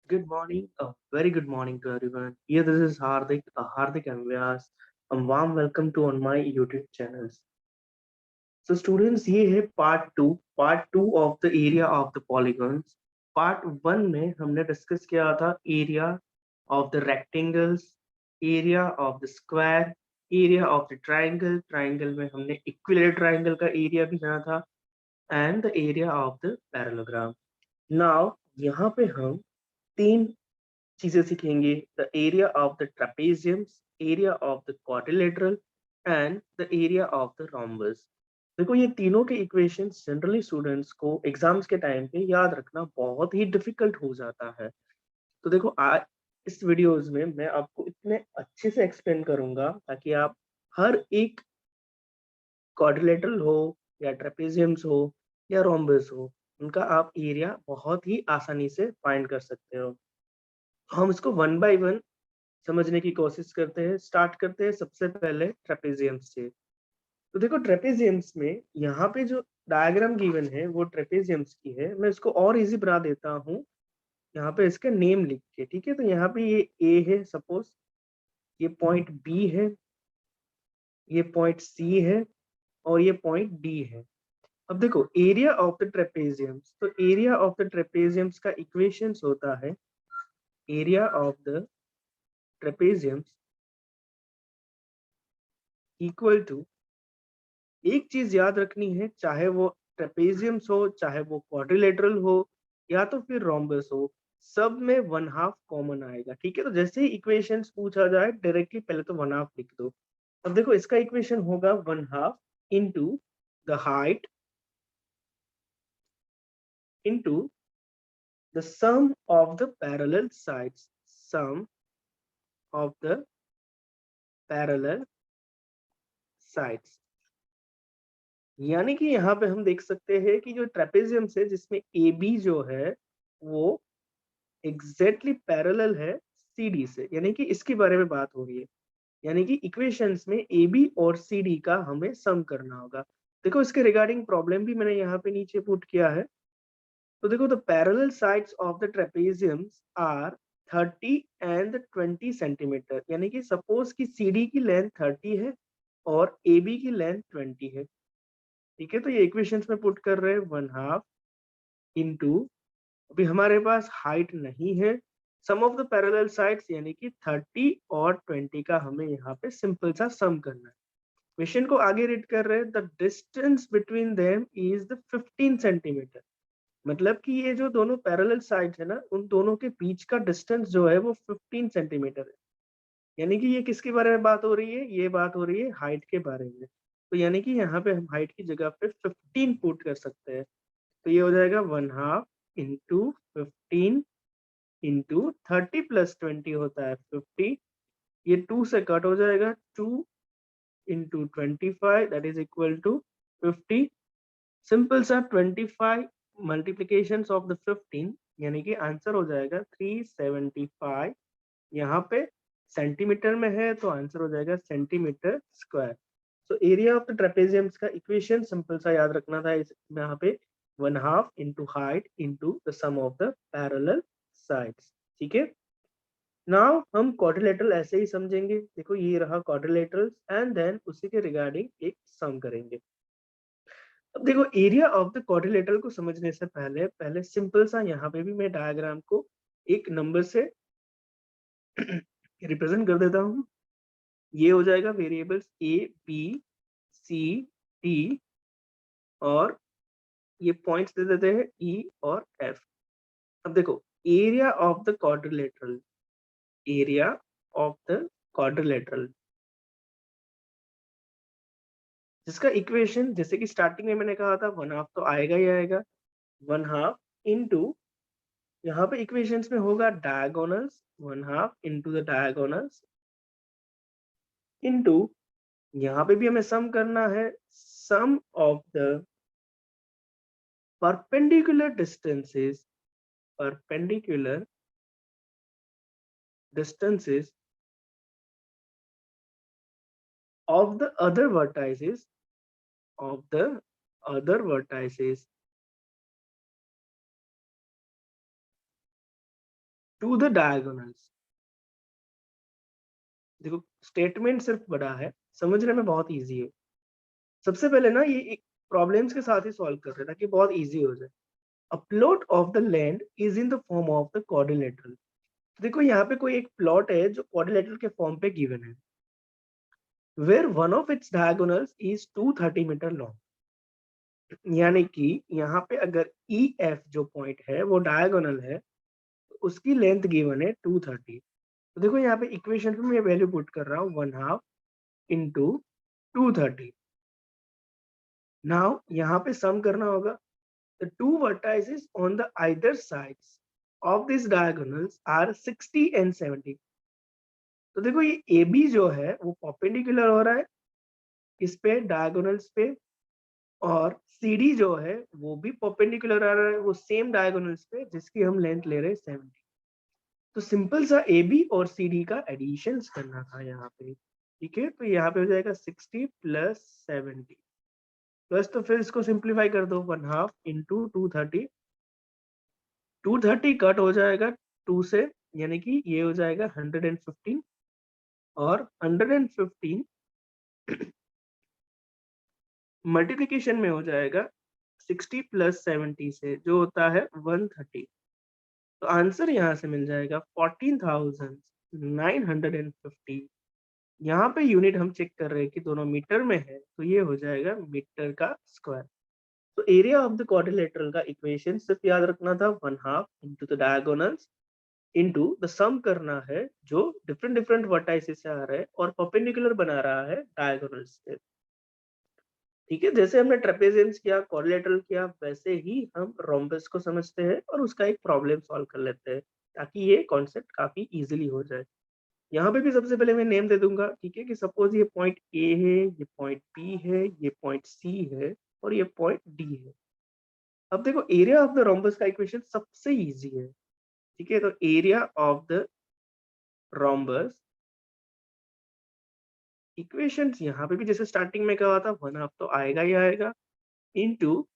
Good morning, a very good morning to everyone. Here, this is Hardik and Vyas. A warm welcome to on my YouTube channels. So, students, ये है part two of the area of the polygons. Part one में हमने discuss किया था area of the rectangles, area of the square, area of the triangle. Triangle में हमने equilateral triangle का area भी जाना था and the area of the parallelogram. Now यहाँ पे हम तीन चीजें सीखेंगे. The area of the trapeziums, area of the quadrilateral and the area of the rhombus. देखो, ये तीनों के इक्वेशंस जनरली स्टूडेंट्स को एग्जाम्स के टाइम पे याद रखना बहुत ही डिफिकल्ट हो जाता है. तो देखो, आज इस वीडियोस में मैं आपको इतने अच्छे से एक्सप्लेन करूंगा ताकि आप हर एक क्वाड्रिलेटरल हो या ट्रेपेजियम्स हो या रोम्बस हो, उनका आप एरिया बहुत ही आसानी से फाइंड कर सकते हो. हम इसको वन बाय वन समझने की कोशिश करते हैं. स्टार्ट करते हैं सबसे पहले ट्रेपेजियम्स से. तो देखो, ट्रेपेजियम्स में यहाँ पे जो डायग्राम गिवन है वो ट्रेपेजियम्स की है. मैं इसको और इजी बना देता हूँ यहाँ पे इसका नेम लिख के. ठीक है, तो यहाँ पे ये ए है सपोज, ये पॉइंट बी है, ये पॉइंट सी है और ये पॉइंट डी है. अब देखो, एरिया ऑफ द ट्रेपेजियम्स, तो एरिया ऑफ द ट्रेपेजियम्स का इक्वेशंस होता है area of the trapeziums equal to, एक चीज याद रखनी है, चाहे वो ट्रेपेजियम्स हो, चाहे वो क्वाड्रिलेटरल हो या तो फिर रोम्बस हो, सब में वन हाफ कॉमन आएगा. ठीक है, तो जैसे ही इक्वेशंस पूछा जाए डायरेक्टली पहले तो वन हाफ लिख दो. अब देखो, इसका इक्वेशन होगा one half into the height into the sum of the parallel sides, sum of the parallel sides. यानी कि यहाँ पे हम देख सकते हैं कि जो ट्रेपेजियम्स है जिसमें ए बी जो है वो एग्जैक्टली पैरेलल है सी डी से, यानी कि इसके बारे में बात हो रही है. यानी कि इक्वेशंस में ए बी और सी डी का हमें सम करना होगा. देखो, इसके रिगार्डिंग प्रॉब्लम भी मैंने यहाँ पे नीचे पुट किया है. तो देखो, the parallel sides of the trapeziums are 30 and 20 centimetre. यानी कि सपोज कि सी डी की लेंथ 30 है और ए बी की लेंथ 20 है. ठीक है, तो ये इक्वेशंस में पुट कर रहे हैं वन हाफ इंटू, अभी हमारे पास हाइट नहीं है, sum of the parallel sides यानी कि 30 और 20 का हमें यहाँ पे सिंपल सा सम करना है. क्वेश्चन को आगे रीड कर रहे हैं. The distance between them is the 15 centimetre. मतलब कि ये जो दोनों पैरेलल साइड्स है ना, उन दोनों के बीच का डिस्टेंस जो है वो 15 सेंटीमीटर है. यानी कि ये किसके बारे में बात हो रही है? ये बात हो रही है हाइट के बारे में. तो यानी कि यहाँ पे हम हाइट की जगह पे 15 पुट कर सकते हैं. तो ये हो जाएगा one half into 15 into 30 plus 20 होता है 50. ये 2 से कट हो जाएगा, 2 into 25 that is equal to 50. Simple सा 25 मल्टीप्लीकेशन ऑफ द 15, यानी कि आंसर हो जाएगा 375. यहाँ पे सेंटीमीटर में है तो आंसर हो जाएगा centimetre square. So area of the trapeziums का इक्वेशन सिंपल सा याद रखना था. इस यहाँ पे one half into height into the sum of the parallel sides. ठीक है, नाउ हम क्वाड्रिलेटरल ऐसे ही समझेंगे. देखो, ये रहा क्वाड्रिलेटरल एंड देन उसी के रिगार्डिंग एक सम करेंगे. अब देखो, एरिया ऑफ द क्वाड्रिलेटरल को समझने से पहले पहले सिंपल सा यहाँ पे भी मैं डायग्राम को एक नंबर से रिप्रेजेंट कर देता हूँ. ये हो जाएगा variables A B C D और ये पॉइंट्स दे देते हैं ई और एफ. अब देखो, area of the quadrilateral, area of the quadrilateral जिसका इक्वेशन जैसे कि स्टार्टिंग में मैंने कहा था वन हाफ तो आएगा ही आएगा. वन हाफ इंटू, यहाँ पे इक्वेशंस में होगा diagonals, one half into the diagonals into, यहाँ पे भी हमें सम करना है, sum of the perpendicular distances, perpendicular distances of the other vertices, of the other vertices to the diagonals. देखो स्टेटमेंट सिर्फ बड़ा है, समझने में बहुत इजी है। सबसे पहले ना ये एक प्रॉब्लम्स के साथ ही सॉल्व कर रहे हैं ताकि बहुत इजी हो जाए। A plot of the land is in the form of the quadrilateral. देखो यहाँ पे कोई एक प्लॉट है जो क्वाड्रिलेटरल के फॉर्म पे गिवन है, where one of its diagonals is 230 metre long. यानी कि यहाँ पे अगर ई एफ जो पॉइंट है वो डायगोनल है तो उसकी लेंथ गिवन है 230। तो देखो यहाँ पे इक्वेशन में मैं वैल्यू पुट कर रहा हूँ 1/2 इंटू 230। नाउ यहाँ पे सम करना होगा। The two vertices on the either sides of these diagonals are 60 and 70। तो देखो ये AB जो है वो परपेंडिकुलर हो रहा है इस पे डायगोनल्स पे, और CD जो है वो भी परपेंडिकुलर आ रहा है वो सेम डायगोनल्स पे जिसकी हम लेंथ ले रहे हैं 70। तो सिंपल सा AB और CD का एडिशन करना था यहाँ पे। ठीक है, तो यहाँ पे हो जाएगा 60 प्लस 70 प्लस, तो फिर इसको सिंप्लीफाई कर दो 1/2 इंटू 230। 230 कट हो जाएगा 2 से, यानी कि ये हो जाएगा 115, और 115 मल्टीप्लिकेशन में हो जाएगा 60 प्लस 70 से जो होता है 130। तो आंसर यहाँ से मिल जाएगा 14,950। यहाँ पे यूनिट हम चेक कर रहे हैं कि दोनों मीटर में है तो ये हो जाएगा मीटर का स्क्वायर। तो एरिया ऑफ द क्वाड्रिलेटरल का इक्वेशन सिर्फ याद रखना था 1/2 into the diagonals into the sum करना है जो डिफरेंट डिफरेंट वर्टाइसेस से आ रहा है और परपेंडिकुलर बना रहा है डायगोनल्स से। ठीक है, जैसे हमने ट्रेपेजियम्स किया, क्वाड्रिलेटरल किया, वैसे ही हम रोम्बस को समझते हैं और उसका एक प्रॉब्लम सॉल्व कर लेते हैं ताकि ये कॉन्सेप्ट काफी इजीली हो जाए। यहाँ पे भी सबसे पहले मैं नेम दे दूंगा। ठीक है, कि सपोज ये पॉइंट ए है, ये पॉइंट बी है, ये पॉइंट सी है और ये पॉइंट डी है। अब देखो एरिया ऑफ द रोम्बस का इक्वेशन सबसे इजी है। ठीक है, तो area of the rhombus equations यहाँ पे भी जैसे स्टार्टिंग में कहा था 1/2 तो आएगा ही आएगा into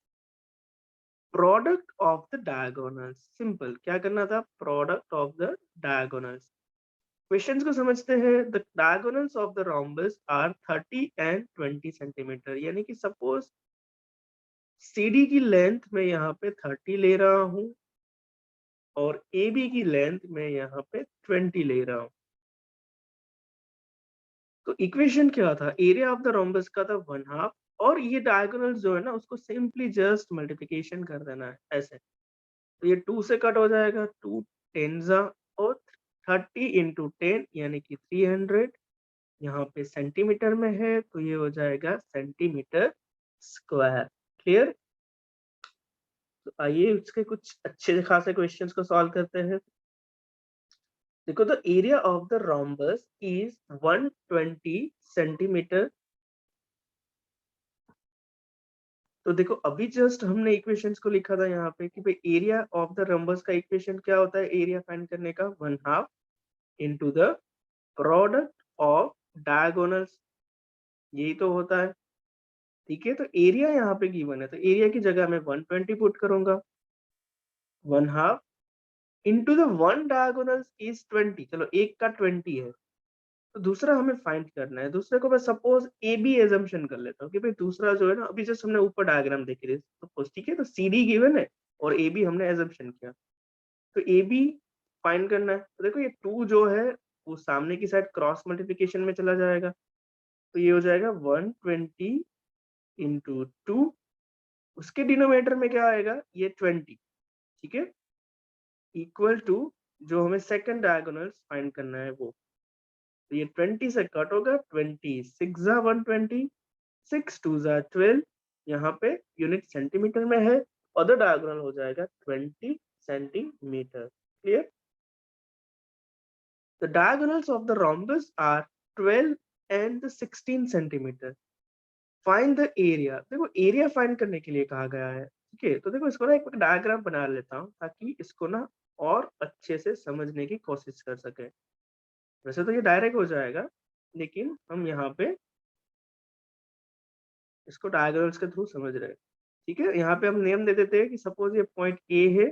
product of the diagonals. Simple, क्या करना था, product of the diagonals. Questions को समझते हैं। The diagonals of the rhombus are 30 and 20 centimetre. यानी कि सपोज CD की लेंथ में यहाँ पे 30 ले रहा हूँ और AB की लेंथ में यहाँ पे 20 ले रहा हूँ। तो इक्वेशन क्या था, एरिया ऑफ द रोम्बस का था 1/2 और ये डायगोनल जो है ना उसको सिंपली जस्ट मल्टीप्लिकेशन कर देना है ऐसे। तो ये 2 से कट हो जाएगा, 2 10 जा और 30 इंटू 10 यानी कि 300। यहाँ पे सेंटीमीटर में है तो ये हो जाएगा सेंटीमीटर स्क्वायर। क्लियर। तो आइए उसके कुछ अच्छे खासे क्वेश्चंस को सॉल्व करते हैं। देखो the area of the rhombus is 120 centimetre. तो देखो अभी जस्ट हमने इक्वेशंस को लिखा था यहाँ पे कि भाई एरिया ऑफ द रोम्बस का इक्वेशन क्या होता है, एरिया फाइंड करने का 1/2 into the product of diagonals, यही तो होता है। ठीक है, तो एरिया यहाँ पे गिवन है तो एरिया की जगह मैं 120 पुट करूंगा, 1/2 into the one diagonals is 20। चलो एक का 20 है तो दूसरा हमें फाइंड करना है। दूसरे को मैं सपोज ए बी एजम्पशन कर लेता हूँ कि भाई दूसरा जो है ना, अभी जस्ट हमने ऊपर डायग्राम देख रहे सपोज। ठीक है, तो सी डी गिवन है और ए बी हमने एजम्पशन किया, तो ए बी फाइंड करना है। तो देखो ये 2 जो है वो सामने की साइड क्रॉस मल्टीप्लिकेशन में चला जाएगा, तो ये हो जाएगा 120 इंटू 2। उसके डिनोमिनेटर में क्या आएगा, ये 20। ठीक है, इक्वल टू जो हमें सेकंड डायगोनल फाइंड करना है वो, तो ये 20 से कट होगा, 26 जा 120, 6 2 जा 12। यहाँ पे यूनिट सेंटीमीटर में है, अदर डायगोनल हो जाएगा 20 centimetre. Clear. The diagonals of the rhombus are 12 and 16 centimetre. Find the area. देखो एरिया फाइंड करने के लिए कहा गया है। ठीक है, तो देखो इसको ना एक डायग्राम बना लेता हूँ ताकि इसको ना और अच्छे से समझने की कोशिश कर सके। वैसे तो ये डायरेक्ट हो जाएगा लेकिन हम यहाँ पे इसको डायगोनल्स के थ्रू समझ रहे हैं। ठीक है, यहाँ पे हम नेम दे देते हैं कि सपोज ये पॉइंट ए है,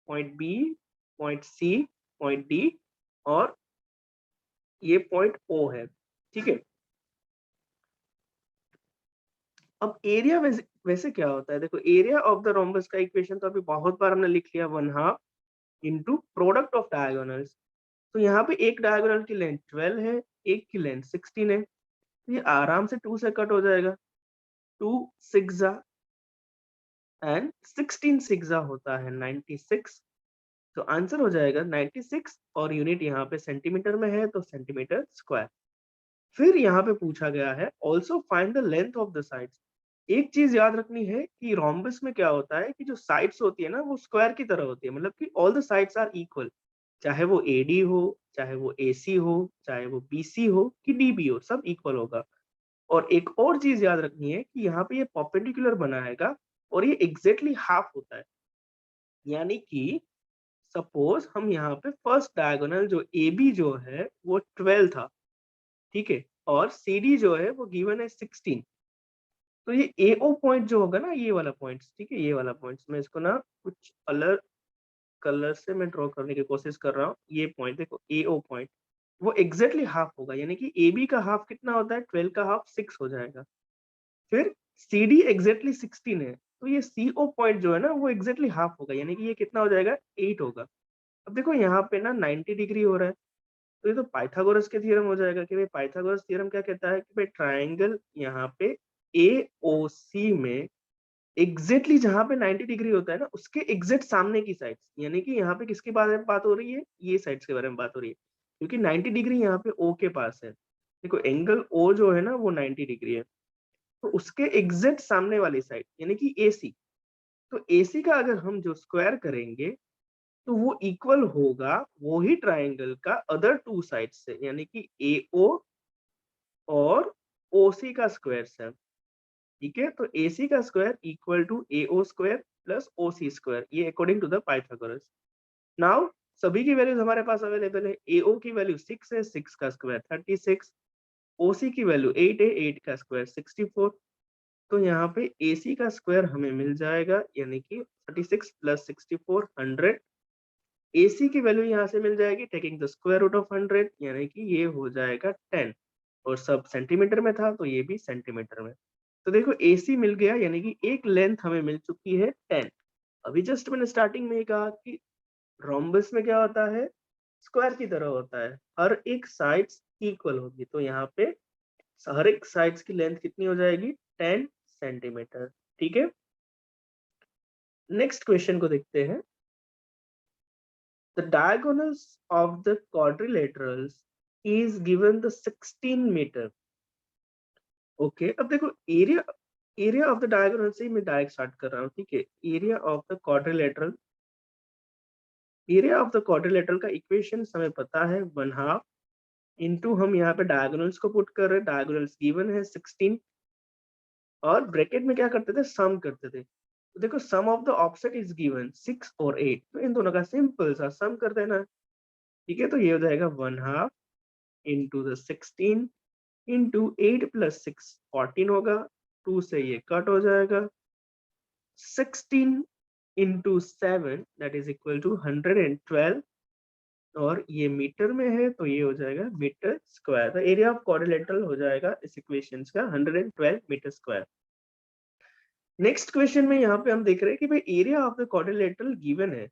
point B, point C, point D और ये पॉइंट ओ है, ठीक है। अब एरिया वैसे क्या होता है, देखो एरिया ऑफ द रोम्बस का इक्वेशन तो अभी बहुत बार हमने लिख लिया, 1/2 इंटू प्रोडक्ट ऑफ डायगोनल्स। तो यहाँ पे एक डायगोनल की लेंथ 12 है, एक की लेंथ 16 है, तो ये आराम से 2 से कट हो जाएगा। 2 सिक्सा एंड 16 सिक्सा होता है 96, तो आंसर हो जाएगा 96 और यूनिट यहाँ पे सेंटीमीटर में है तो सेंटीमीटर स्क्वायर। फिर यहाँ पे पूछा गया है also find the length of the sides. एक चीज याद रखनी है कि रोम्बस में क्या होता है कि जो साइड्स होती है ना वो स्क्वायर की तरह होती है, मतलब कि all the sides are equal, चाहे वो एडी हो, चाहे वो एसी हो, चाहे वो बीसी हो कि डीबी हो, सब इक्वल होगा। और एक और चीज याद रखनी है कि यहाँ पे ये परपेंडिकुलर बनाएगा और ये एग्जैक्टली हाफ होता है, यानी कि सपोज हम यहाँ पे फर्स्ट डायगोनल जो ए बी जो है वो 12 था, ठीक है, और सी डी जो है वो गिवन है 16। तो ये ए ओ पॉइंट जो होगा ना, ये वाला पॉइंट, ठीक है, ये वाला पॉइंट मैं इसको ना कुछ अलग कलर से मैं ड्रॉ करने की कोशिश कर रहा हूँ। ये पॉइंट देखो, ए ओ पॉइंट वो एग्जैक्टली हाफ होगा, यानी कि ए बी का हाफ कितना होता है, 12 का हाफ 6 हो जाएगा। फिर सी डी एग्जैक्टली 16 है, तो ये सी ओ पॉइंट जो है ना वो एग्जैक्टली हाफ होगा, यानी कि ये कितना हो जाएगा, 8 होगा। अब देखो यहाँ पे ना 90 डिग्री हो रहा है, तो ये तो पाइथागोरस के थ्योरम हो जाएगा कि भाई पाइथागोरस थ्योरम क्या कहता है कि भाई ट्राइंगल यहाँ पे ए ओ सी में एग्जैक्टली जहां पे 90 डिग्री होता है ना उसके एग्जैक्ट सामने की साइड, यानी कि यहाँ पे किसके बारे में बात हो रही है, ये साइड्स के बारे में बात हो रही है, क्योंकि 90 डिग्री यहाँ पे ओ के पास है। देखो एंगल ओ जो है ना वो 90 डिग्री है, तो उसके एग्जैक्ट सामने वाली साइड यानी कि एसी। तो एसी का अगर हम जो स्क्वायर करेंगे तो वो इक्वल होगा वो ही ट्राइंगल का अदर टू साइड से, यानी कि एओ और ओसी का स्क्वायर से, ठीक है। तो AC का square equal to AO square plus OC square, ये according to the Pythagoras. Now सभी की वैल्यूज हमारे पास अवेलेबल है। AO की वैल्यू 6 है, 6 का स्क्वायर 36, OC की वैल्यू 8 है, 8 का स्क्वायर 64। तो यहाँ पे AC का स्क्वायर हमें मिल जाएगा, यानी कि 36 प्लस 64 100। AC की वैल्यू यहाँ से मिल जाएगी taking the square root of 100, यानी कि ये हो जाएगा 10, और सब सेंटीमीटर में था तो ये भी सेंटीमीटर में। तो देखो AC मिल गया, यानी कि एक लेंथ हमें मिल चुकी है 10। अभी जस्ट मैंने स्टार्टिंग में ही कहा कि रोम्बस में क्या होता है, स्क्वायर की तरह होता है, हर एक साइड्स इक्वल होगी, तो यहाँ पे हर एक साइड्स की लेंथ कितनी हो जाएगी, 10 सेंटीमीटर, ठीक है। नेक्स्ट क्वेश्चन को देखते हैं। The diagonals of the quadrilaterals is given the 16 metre. Okay, अब देखो area area of the diagonal से ही मैं डायरेक्ट स्टार्ट कर रहा हूँ, ठीक है। Area of the quadrilateral, area of the quadrilateral का इक्वेशन हमें पता है 1/2 इंटू हम यहाँ पे डायगोनल्स को पुट कर रहे हैं, डायगोनल्स गिवन है 16, और ब्रैकेट में क्या करते थे, सम करते थे। तो देखो sum of the offset is given 6 और 8, तो इन दोनों का सिंपल सा सम कर देना, ठीक है। तो ये हो जाएगा 1/2 इंटू द 16 इंटू 8 प्लस 6 14 होगा, 2 से ये कट हो जाएगा, 16 into 7 that is equal to 112, और ये मीटर में है तो ये हो जाएगा metre square. The area of quadrilateral हो जाएगा इस इक्वेशन का 112 मीटर स्क्वायर। नेक्स्ट क्वेश्चन में यहाँ पे हम देख रहे हैं कि भाई area of the quadrilateral given है।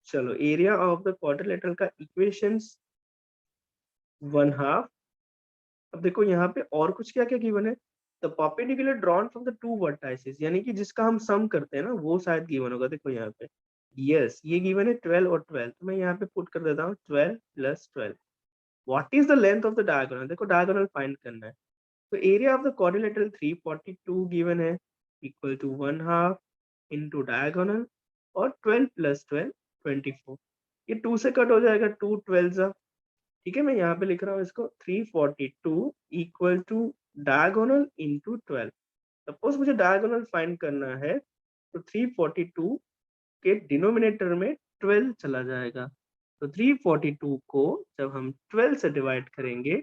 चलो एरिया ऑफ द क्वाड्रिलेटरल का इक्वेशंस 1/2। अब देखो यहाँ पे और कुछ क्या क्या गिवन है, the perpendicular drawn from the two vertices, यानी कि जिसका हम सम करते हैं ना वो शायद गिवन होगा। देखो यहाँ पे यस ये गिवन है 12 और 12, तो मैं यहाँ पे पुट कर देता हूँ 12 plus 12। What is the length of the diagonal, देखो डायगोनल फाइंड करना है। तो area of the quadrilateral 342 given है, इक्वल टू 1/2 इंटू डायगोनल, और 12 प्लस 12 24। ये 2 से कट हो जाएगा, 2 12, ठीक है। मैं यहाँ पे लिख रहा हूँ इसको 342 equal to diagonal into 12। Suppose मुझे डायगोनल फाइंड करना है तो 342 के डिनोमिनेटर में 12 चला जाएगा, तो 342 को जब हम 12 से डिवाइड करेंगे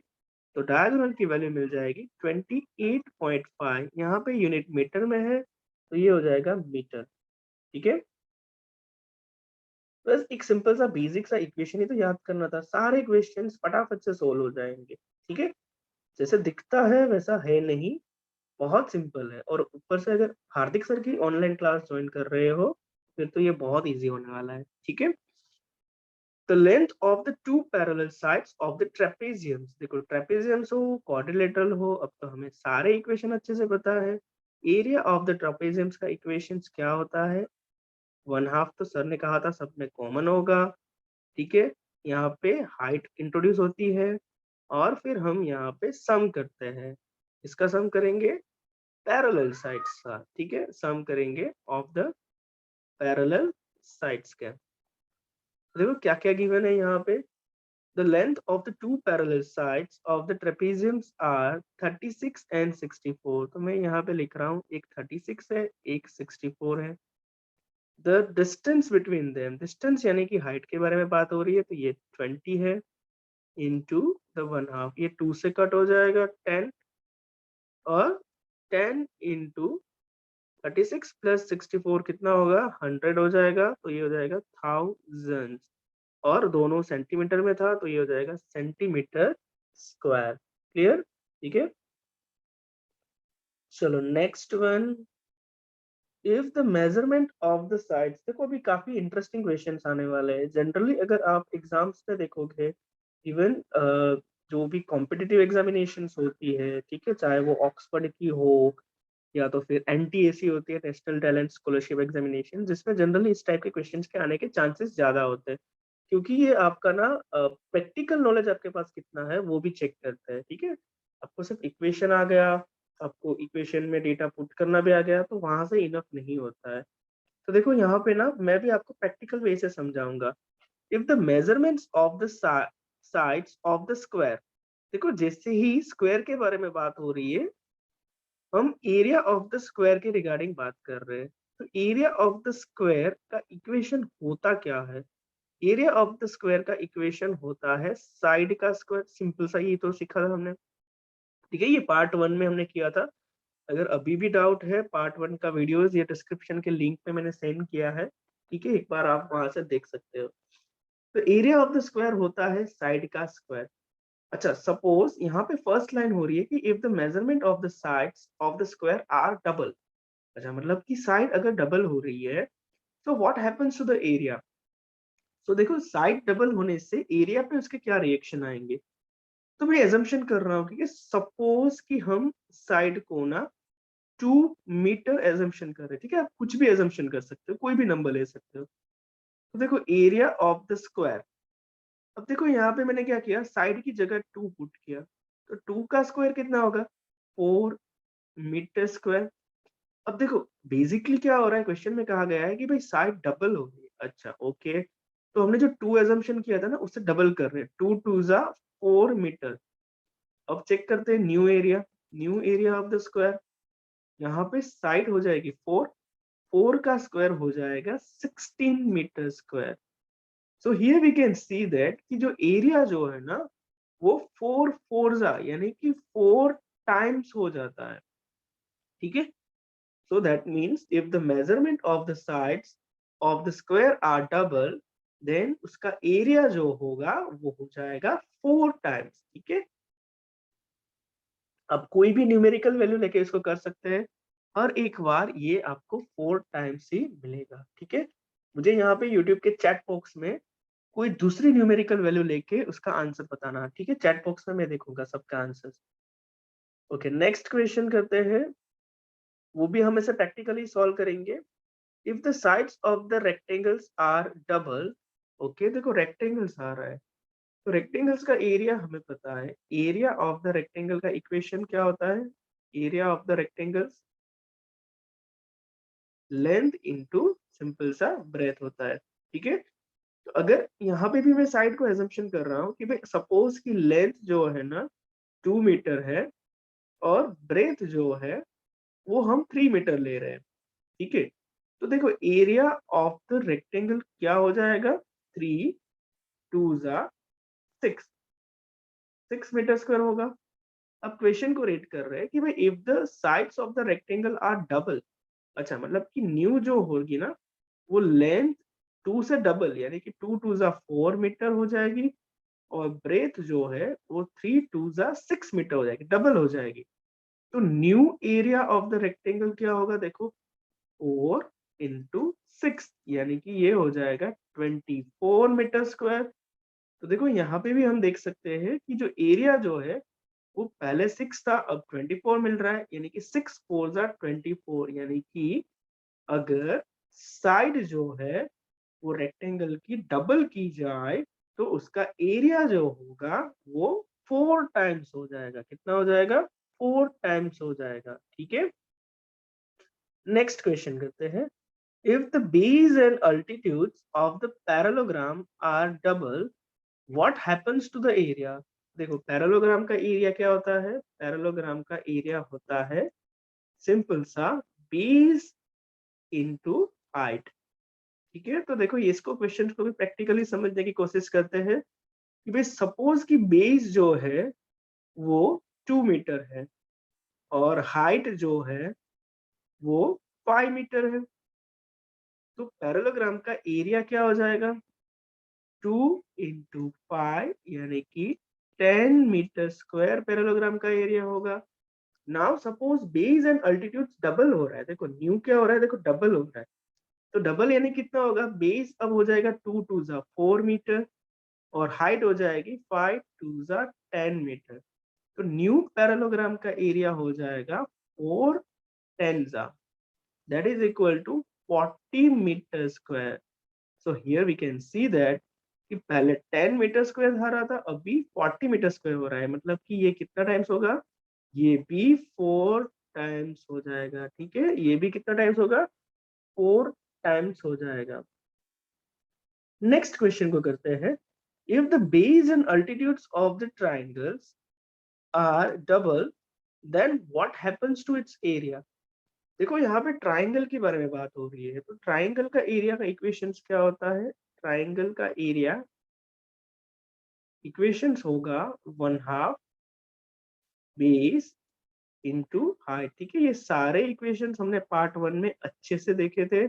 तो डायगोनल की वैल्यू मिल जाएगी 28.5। यहाँ पे यूनिट मीटर में है तो ये हो जाएगा मीटर, ठीक है। बस एक सिंपल सा बेसिक सा इक्वेशन ही तो याद करना था, सारे क्वेश्चंस फटाफट से सोल्व हो जाएंगे। ठीक है, जैसे दिखता है वैसा है नहीं, बहुत सिंपल है। और ऊपर से अगर हार्दिक सर की ऑनलाइन क्लास ज्वाइन कर रहे हो फिर तो ये बहुत इजी होने वाला है। ठीक है, the length of the two parallel sides of the trapeziums, देखो trapeziums हो quadrilateral हो, अब तो हमें सारे इक्वेशन अच्छे से पता है। एरिया ऑफ द ट्रापेजियम्स का इक्वेशंस क्या होता है, 1/2 तो सर ने कहा था सब में कॉमन होगा। ठीक है, यहाँ पे हाइट इंट्रोड्यूस होती है और फिर हम यहाँ पे सम करते हैं। इसका सम करेंगे पैरेलल साइड्स का। ठीक है, सम करेंगे ऑफ द पैरेलल साइड्स का। देखो क्या क्या गिवन है यहाँ पे। The length of the two parallel sides of the trapeziums are 36 and 64। तो मैं यहाँ पे लिख रहा हूँ, एक 36 है, एक 64 है। The distance between them, distance यानी कि हाइट के बारे में बात हो रही है, तो ये 20 है into the 1/2, ये 2 से कट हो जाएगा 10, और 10 into 36 प्लस 64 कितना होगा, 100 हो जाएगा, तो ये हो जाएगा 1000। और दोनों सेंटीमीटर में था तो ये हो जाएगा सेंटीमीटर स्क्वायर। क्लियर? ठीक है, चलो next one. If the measurement of the sides, देखो अभी काफी इंटरेस्टिंग क्वेश्चंस आने वाले हैं। जनरली अगर आप एग्जाम्स में देखोगे, इवन जो भी कॉम्पिटिटिव एग्जामिनेशंस होती है, ठीक है, चाहे वो ऑक्सफोर्ड की हो या तो फिर एनटीएसी होती है, नेशनल टैलेंट स्कॉलरशिप एग्जामिनेशन, जिसमें जनरली इस टाइप के क्वेश्चंस के आने के चांसेस ज्यादा होते हैं, क्योंकि ये आपका ना प्रैक्टिकल नॉलेज आपके पास कितना है वो भी चेक करता है। ठीक है, आपको सिर्फ इक्वेशन आ गया, आपको इक्वेशन में डेटा पुट करना भी आ गया, तो वहां से इनफ नहीं होता है। तो देखो यहाँ पे ना मैं भी आपको प्रैक्टिकल वे से समझाऊंगा। If the measurements of the sides of the square, देखो जैसे ही स्क्वायर के बारे में बात हो रही है, हम एरिया ऑफ द स्क्वायर के रिगार्डिंग बात कर रहे हैं। तो एरिया ऑफ द स्क्वायर का इक्वेशन होता क्या है, एरिया ऑफ द स्क्वायर का इक्वेशन होता है साइड का स्क्वायर। सिंपल सा ये तो सीखा था हमने। ठीक है, ये पार्ट 1 में हमने किया था। अगर अभी भी डाउट है, पार्ट 1 का वीडियोस ये डिस्क्रिप्शन के लिंक पे मैंने सेंड किया है। ठीक है, एक बार आप वहां से देख सकते हो। तो एरिया ऑफ द स्क्वायर होता है साइड का स्क्वायर। अच्छा, सपोज यहाँ पे फर्स्ट लाइन हो रही है कि if the measurement of the sides of the square are double. अच्छा, मतलब कि साइड अगर डबल हो रही है तो what happens to the area. तो देखो साइड डबल होने से एरिया पे उसके क्या रिएक्शन आएंगे। तो मैं एजम्पशन कर रहा हूँ कि सपोज कि हम साइड को ना 2 मीटर एजम्पशन कर रहे हैं। ठीक है, आप कुछ भी एजम्पशन कर सकते हो, कोई भी नंबर ले सकते हो। तो देखो एरिया ऑफ द स्क्वायर, अब देखो यहाँ पे मैंने क्या किया, साइड की जगह 2 पुट किया, तो 2 का स्क्वायर कितना होगा, 4 मीटर स्क्वायर। अब देखो बेसिकली क्या हो रहा है, क्वेश्चन में कहा गया है कि भाई साइड डबल हो गई। अच्छा ओके, तो हमने जो 2 एजम्पशन किया था ना उससे डबल कर रहे हैं, 2 2 जा 4 मीटर। अब चेक करते हैं new area, new area of the square. यहाँ पे साइड हो जाएगी 4, 4 का स्क्वायर हो जाएगा 16 metre square. So here we can see that कि जो एरिया जो है ना वो 4 4 जा यानी कि 4 टाइम्स हो जाता है। ठीक है, so that means if the measurement of the sides of the square are double, then उसका एरिया जो होगा वो हो जाएगा 4 टाइम्स। ठीक है, अब कोई भी न्यूमेरिकल वैल्यू लेके इसको कर सकते हैं, और एक बार ये आपको 4 टाइम्स ही मिलेगा। ठीक है, मुझे यहाँ पे यूट्यूब के चैट बॉक्स में कोई दूसरी न्यूमेरिकल वैल्यू लेके उसका आंसर बताना। ठीक है, चैट बॉक्स में मैं देखूंगा सबका आंसर। ओके, नेक्स्ट क्वेश्चन करते हैं, वो भी हम इसे प्रैक्टिकली सॉल्व करेंगे। If the sides of the rectangles are double, okay देखो रेक्टेंगल्स आ रहा है, तो रेक्टेंगल्स का एरिया हमें पता है। एरिया ऑफ द रेक्टेंगल का इक्वेशन क्या होता है, area of the rectangles length into simple सा ब्रेथ होता है। ठीक है, तो अगर यहाँ पे भी मैं साइड को एजम्पशन कर रहा हूँ कि भाई सपोज की लेंथ जो है ना 2 मीटर है और ब्रेथ जो है वो हम 3 मीटर ले रहे हैं। ठीक है, तो देखो एरिया ऑफ द रेक्टेंगल क्या हो जाएगा, 3 2 जा 6, 6 मीटर स्क्वायर होगा। अब क्वेश्चन को रेट कर रहे हैं कि भाई if the sides of the rectangle are double. अच्छा, मतलब कि न्यू जो होगी ना वो लेंथ 2 से डबल यानी कि 2 2 जा 4 मीटर हो जाएगी और ब्रेथ जो है वो 3 2 जा 6 मीटर हो जाएगी, डबल हो जाएगी। तो new area of the rectangle क्या होगा देखो 4 इंटू 6 यानी कि ये हो जाएगा 24 मीटर स्क्वायर। तो देखो यहाँ पे भी हम देख सकते हैं कि जो एरिया जो है वो पहले 6 था, अब 24 मिल रहा है, यानी कि 6 4 जा 24 यानी कि अगर साइड जो है वो रेक्टेंगल की डबल की जाए तो उसका एरिया जो होगा वो 4 टाइम्स हो जाएगा। कितना हो जाएगा? 4 टाइम्स हो जाएगा। ठीक है, नेक्स्ट क्वेश्चन करते हैं। If the base and altitudes of the parallelogram are double, what happens to the area? देखो पैरेललोग्राम का एरिया क्या होता है? पैरेललोग्राम का एरिया होता है सिंपल सा बेस इनटू हाइट। ठीक है, तो देखो ये इसको क्वेश्चन को भी प्रैक्टिकली समझने की कोशिश करते हैं कि भाई सपोज कि बेस जो है वो 2 मीटर है और हाइट जो है वो 5 मीटर है, तो पैरेललोग्राम का एरिया क्या हो जाएगा? 2 इंटू 5 यानी कि 10 मीटर स्क्वायर पैरेललोग्राम का एरिया होगा। Now suppose base and altitude double हो रहा है, देखो न्यू क्या हो रहा है, देखो डबल हो रहा है, तो डबल यानी कितना होगा? बेस अब हो जाएगा 2 2 जा 4 मीटर और हाइट हो जाएगी 5 2 जा 10 मीटर। तो न्यू पैरेललोग्राम का एरिया हो जाएगा 4 10 जा, that is equal to 40 meter square. So here we can see that कि पहले 10 मीटर स्क्वायर आ रहा था, अभी 40 मीटर स्क्वायर हो रहा है, मतलब कि ये कितना टाइम्स होगा? ये भी 4 टाइम्स हो जाएगा। ठीक है, ये भी कितना टाइम्स होगा? 4 टाइम्स हो जाएगा। नेक्स्ट क्वेश्चन को करते हैं। If the base and altitudes of the triangles are double then what happens to its area? देखो यहाँ पे ट्राइंगल के बारे में बात हो रही है, तो ट्राइंगल का एरिया का इक्वेशंस क्या होता है? ट्राइंगल का एरिया इक्वेशंस होगा 1/2 बेस इनटू हाइट। ठीक है, ये सारे इक्वेशंस हमने पार्ट 1 में अच्छे से देखे थे,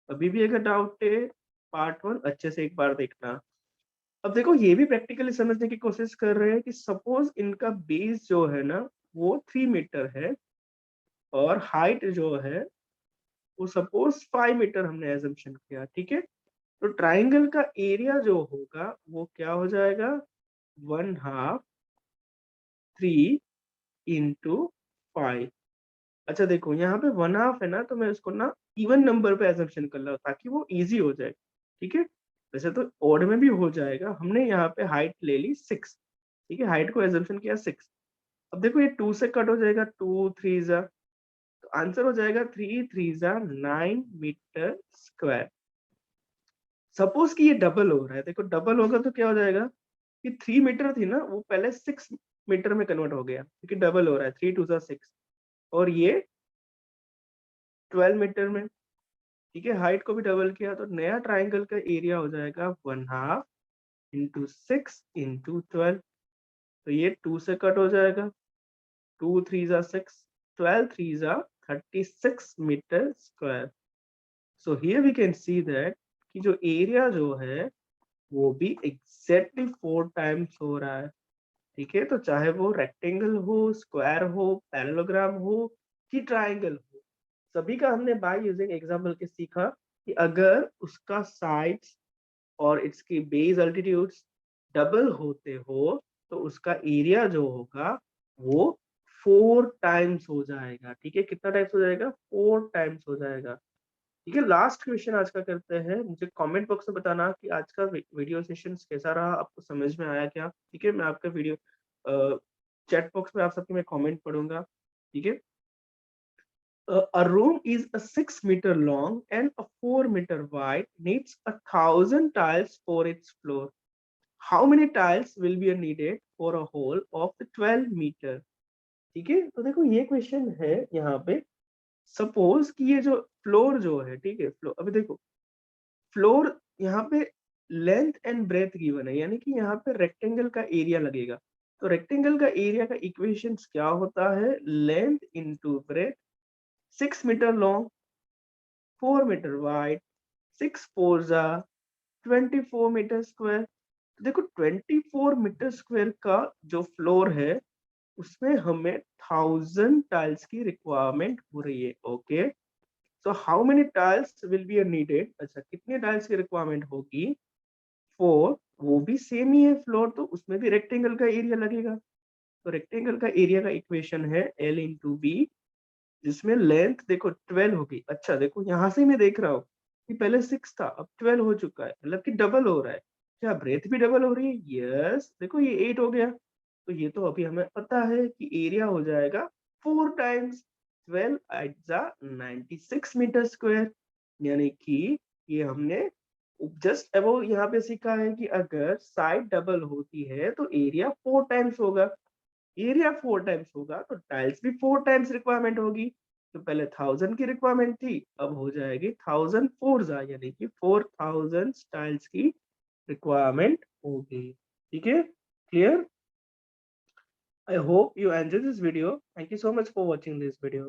अभी भी अगर डाउट है पार्ट 1 अच्छे से एक बार देखना। अब देखो ये भी प्रैक्टिकली समझने की कोशिश कर रहे हैं कि सपोज इनका बेस जो है ना वो 3 मीटर है और हाइट जो है वो सपोज 5 मीटर हमने एजम्पशन किया। ठीक है, तो ट्राइंगल का एरिया जो होगा वो क्या हो जाएगा? 1/2 3 इंटू 5। अच्छा देखो यहाँ पे 1/2 है ना, तो मैं इसको ना इवन नंबर पे एजम्पशन कर रहा हूँ ताकि वो इजी हो जाए। ठीक है, वैसे तो ऑड में भी हो जाएगा, हमने यहाँ पे हाइट ले ली 6। ठीक है, हाइट को एजम्पशन किया 6। अब देखो ये 2 से कट हो जाएगा, 2 3 जा, तो आंसर हो जाएगा 3 3 जा 9 मीटर स्क्वायर। सपोज कि ये डबल हो रहा है, देखो डबल होगा तो क्या हो जाएगा कि 3 मीटर थी ना वो पहले 6 मीटर में कन्वर्ट हो गया क्योंकि डबल हो रहा है, 3 2 जा 6 और ये 12 मीटर में। ठीक है, हाइट को भी डबल किया तो नया ट्राइंगल का एरिया हो जाएगा 1/2 इंटू 6 इंटू 12। तो ये 2 से कट हो जाएगा, 2 3 जा 6, 12 3 जा 36 meter square. So here we can see that कि जो एरिया जो है वो भी एग्जैक्टली 4 टाइम्स हो रहा है। ठीक है, तो चाहे वो रेक्टेंगल हो, स्क्वायर हो, पैरेललोग्राम हो कि ट्राइंगल हो, सभी का हमने बाय यूजिंग एग्जांपल के सीखा कि अगर उसका साइड्स और इसकी बेस अल्टीट्यूड्स डबल होते हो तो उसका एरिया जो होगा वो 4 टाइम्स हो जाएगा। ठीक है, कितना टाइम्स हो जाएगा? 4 टाइम्स हो जाएगा। ठीक है, लास्ट क्वेश्चन आज का करते हैं। मुझे कमेंट बॉक्स में बताना कि आज का वीडियो सेशन कैसा रहा, आपको समझ में आया क्या? ठीक है, मैं आपका वीडियो चैट बॉक्स में आप सबके मैं कमेंट पढ़ूंगा। ठीक है, a room is a 6 meter long and a 4 meter wide, needs 1,000 tiles for its floor. How many tiles will be needed for a whole of the 12 meter? ठीक है, तो देखो ये क्वेश्चन है यहाँ पे। सपोज कि ये जो फ्लोर जो है, ठीक है, फ्लोर अभी देखो फ्लोर यहाँ पे लेंथ एंड ब्रेथ गिवन है, यानी कि यहाँ पे रेक्टेंगल का एरिया लगेगा। तो रेक्टेंगल का एरिया का इक्वेशन क्या होता है? Length into breadth, 6 meter long 4 meter wide, 6 4 जा 24 मीटर स्क्वायर। देखो 24 मीटर स्क्वायर का जो फ्लोर है उसमें हमें 1000 टाइल्स की रिक्वायरमेंट हो रही है। Okay, so how many tiles will be needed? अच्छा, कितने टाइल्स की रिक्वायरमेंट होगी? 4। वो भी सेम ही है फ्लोर, तो उसमें भी रेक्टेंगल का एरिया लगेगा। तो रेक्टेंगल का एरिया का इक्वेशन है L इंटू बी, जिसमें लेंथ देखो 12 होगी। अच्छा देखो यहाँ से मैं देख रहा हूँ कि पहले 6 था, अब 12 हो चुका है, मतलब कि डबल हो रहा है। क्या ब्रेथ भी डबल हो रही है? यस, देखो ये 8 हो गया। तो ये तो अभी हमें पता है कि एरिया हो जाएगा 4 times 12 at the 96 meter square. यानी कि ये हमने जस्ट अब यहाँ पे सीखा है कि अगर साइड डबल होती है तो एरिया 4 टाइम्स होगा। एरिया 4 टाइम्स होगा तो टाइल्स भी 4 टाइम्स रिक्वायरमेंट होगी। तो पहले 1000 की रिक्वायरमेंट थी, अब हो जाएगी 1000 फोर जा, यानी कि 4000 टाइल्स की रिक्वायरमेंट होगी। ठीक है, clear? I hope you enjoyed this video. Thank you so much for watching this video.